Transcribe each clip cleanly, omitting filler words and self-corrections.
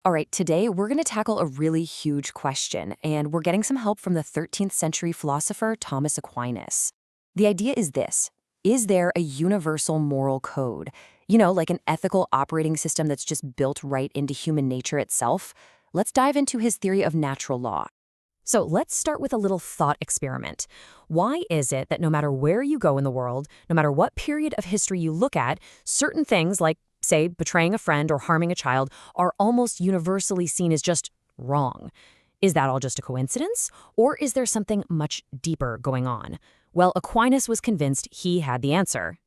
All right, today we're going to tackle a really huge question, and we're getting some help from the 13th century philosopher Thomas Aquinas. The idea is this: is there a universal moral code? Like an ethical operating system that's just built right into human nature itself? Let's dive into his theory of natural law. So let's start with a little thought experiment. Why is it that no matter where you go in the world, no matter what period of history you look at, certain things like, say, betraying a friend or harming a child are almost universally seen as just wrong? Is that all just a coincidence? Or is there something much deeper going on? Well, Aquinas was convinced he had the answer.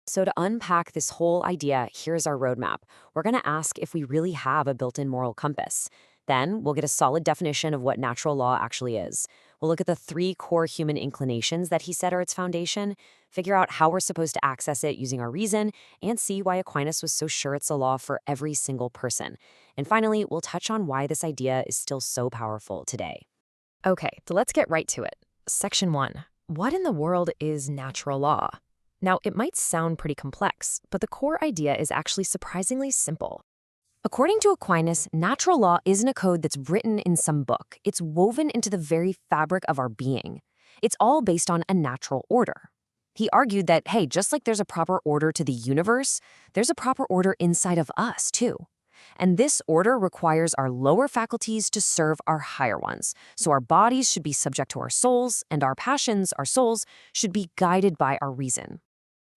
So to unpack this whole idea, here's our roadmap. We're going to ask if we really have a built-in moral compass. Then we'll get a solid definition of what natural law actually is. We'll look at the 3 core human inclinations that he said are its foundation, figure out how we're supposed to access it using our reason, and see why Aquinas was so sure it's a law for every single person. And finally, we'll touch on why this idea is still so powerful today. Okay, so let's get right to it. Section 1. What in the world is natural law? Now, it might sound pretty complex, but the core idea is actually surprisingly simple. According to Aquinas, natural law isn't a code that's written in some book. It's woven into the very fabric of our being. It's all based on a natural order. He argued that, hey, just like there's a proper order to the universe, there's a proper order inside of us, too. And this order requires our lower faculties to serve our higher ones. So our bodies should be subject to our souls, and our passions, our souls, should be guided by our reason.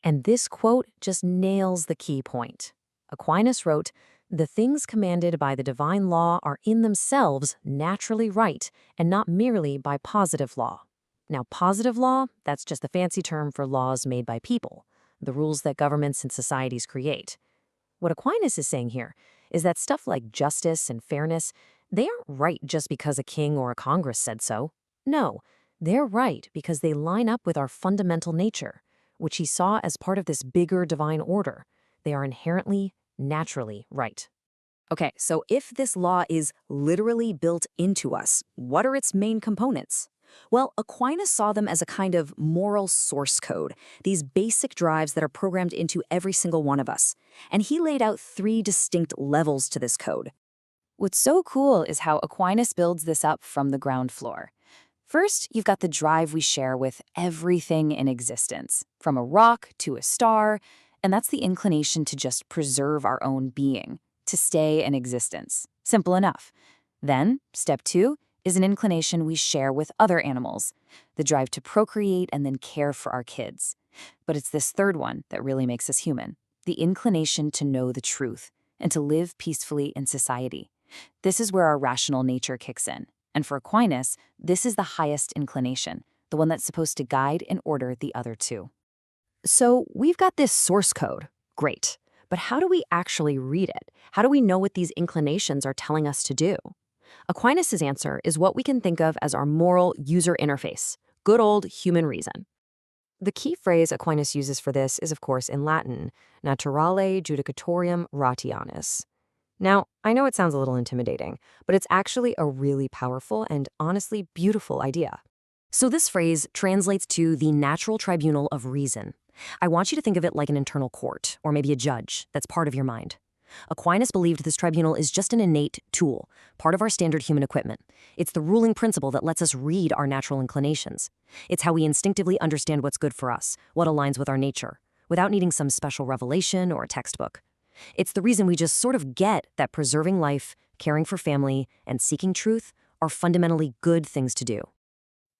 And this quote just nails the key point. Aquinas wrote, "The things commanded by the divine law are in themselves naturally right, and not merely by positive law." Now, positive law, that's just the fancy term for laws made by people, the rules that governments and societies create. What Aquinas is saying here is that stuff like justice and fairness, they aren't right just because a king or a Congress said so. No, they're right because they line up with our fundamental nature, which he saw as part of this bigger divine order. They are inherently, naturally right. Okay, so if this law is literally built into us, what are its main components? Well, Aquinas saw them as a kind of moral source code, these basic drives that are programmed into every single one of us. And he laid out 3 distinct levels to this code. What's so cool is how Aquinas builds this up from the ground floor. First, you've got the drive we share with everything in existence, from a rock to a star, and that's the inclination to just preserve our own being, to stay in existence. Simple enough. Then, step 2 is an inclination we share with other animals, the drive to procreate and then care for our kids. But it's this third one that really makes us human, the inclination to know the truth and to live peacefully in society. This is where our rational nature kicks in. And for Aquinas, this is the highest inclination, the one that's supposed to guide and order the other 2. So we've got this source code. Great. But how do we actually read it? How do we know what these inclinations are telling us to do? Aquinas' answer is what we can think of as our moral user interface, good old human reason. The key phrase Aquinas uses for this is, of course, in Latin, naturale judicatorium rationis. Now, I know it sounds a little intimidating, but it's actually a really powerful and honestly beautiful idea. So this phrase translates to the natural tribunal of reason. I want you to think of it like an internal court, or maybe a judge, that's part of your mind. Aquinas believed this tribunal is just an innate tool, part of our standard human equipment. It's the ruling principle that lets us read our natural inclinations. It's how we instinctively understand what's good for us, what aligns with our nature, without needing some special revelation or a textbook. It's the reason we just sort of get that preserving life, caring for family, and seeking truth are fundamentally good things to do.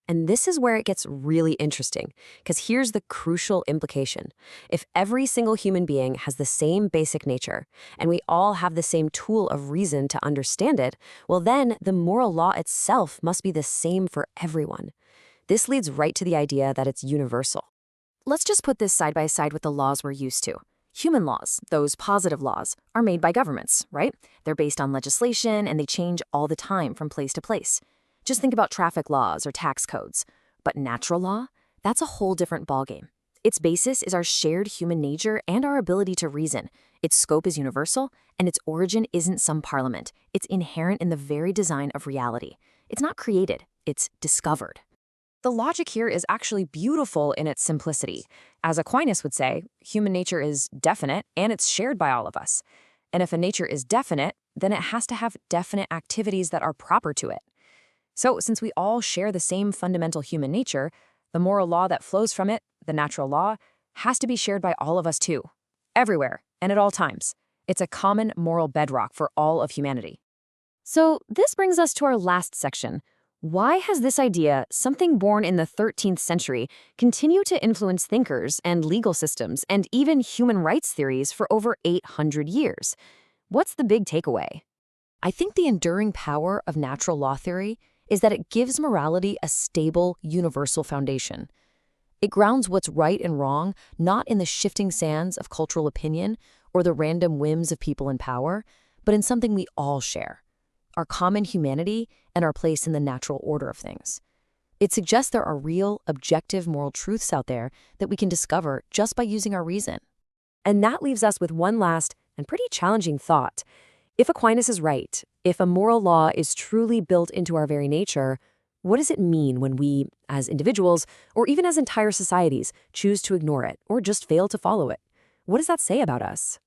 And this is where it gets really interesting, because here's the crucial implication. If every single human being has the same basic nature, and we all have the same tool of reason to understand it, well then the moral law itself must be the same for everyone. This leads right to the idea that it's universal. Let's just put this side by side with the laws we're used to. Human laws, those positive laws, are made by governments, right? They're based on legislation and they change all the time from place to place. Just think about traffic laws or tax codes. But natural law? That's a whole different ballgame. Its basis is our shared human nature and our ability to reason. Its scope is universal, and its origin isn't some parliament. It's inherent in the very design of reality. It's not created, it's discovered. The logic here is actually beautiful in its simplicity. As Aquinas would say, human nature is definite and it's shared by all of us. And if a nature is definite, then it has to have definite activities that are proper to it. So, since we all share the same fundamental human nature, the moral law that flows from it, the natural law, has to be shared by all of us too, everywhere and at all times. It's a common moral bedrock for all of humanity. So, this brings us to our last section. Why has this idea, something born in the 13th century, continue to influence thinkers and legal systems and even human rights theories for over 800 years? What's the big takeaway? I think the enduring power of natural law theory is that it gives morality a stable, universal foundation. It grounds what's right and wrong not in the shifting sands of cultural opinion or the random whims of people in power, but in something we all share: our common humanity and our place in the natural order of things. It suggests there are real, objective moral truths out there that we can discover just by using our reason. And that leaves us with one last and pretty challenging thought. If Aquinas is right, if a moral law is truly built into our very nature, what does it mean when we, as individuals, or even as entire societies, choose to ignore it or just fail to follow it? What does that say about us?